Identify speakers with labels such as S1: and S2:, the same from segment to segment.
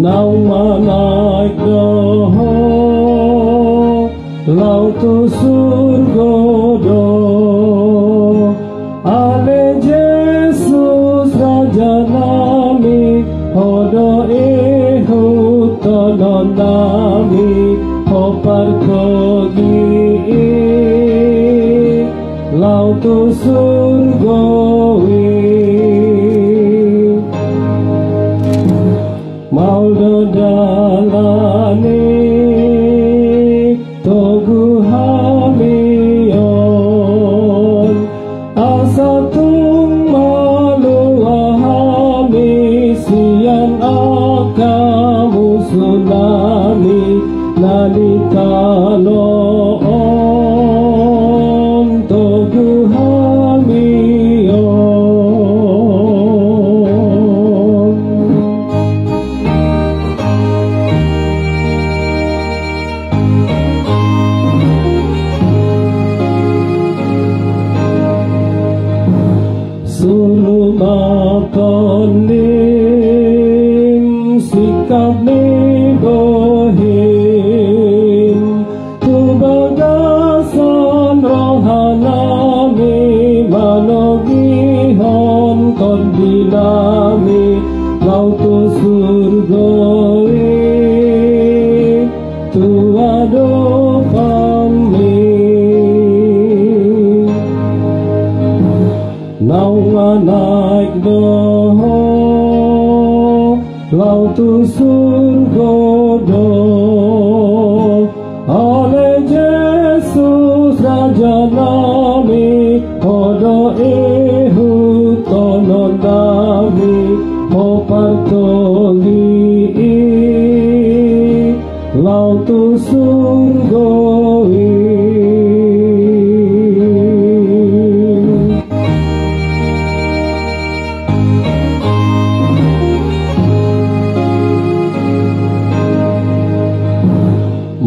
S1: Nau manaik doho lau tu surga do ale Jesus raja nami hodo ehu tono nami hopar kogi lau tu surga Maldo dalane togu hamion asatung malu ahami sian akamu tsunami nalikalo om togu hamion Surumakonim sikap nibohim Tubagasan rohanami manogihon kondilami Lautu surgoi tuado pami Nau naik doho lau tu surga do ale Jesus raja nami hodo ehu tono nami hopar togi lau tu surga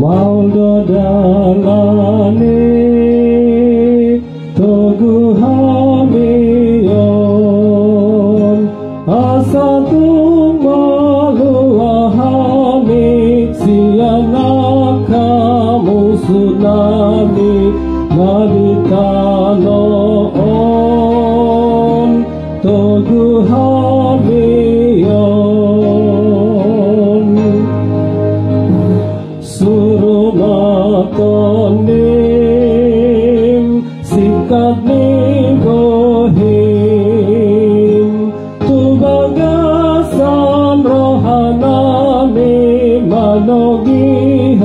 S1: Maldo dalane togu hamion asatung malu ahami sianakamu tsunami nalikalo om togu hamion Surumakonim sikap nibohim Tubagasan rohanami manogihon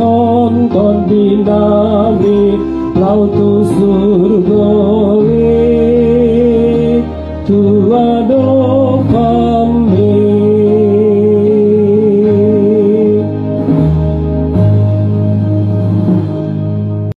S1: kondinami Lautu surgoi tuado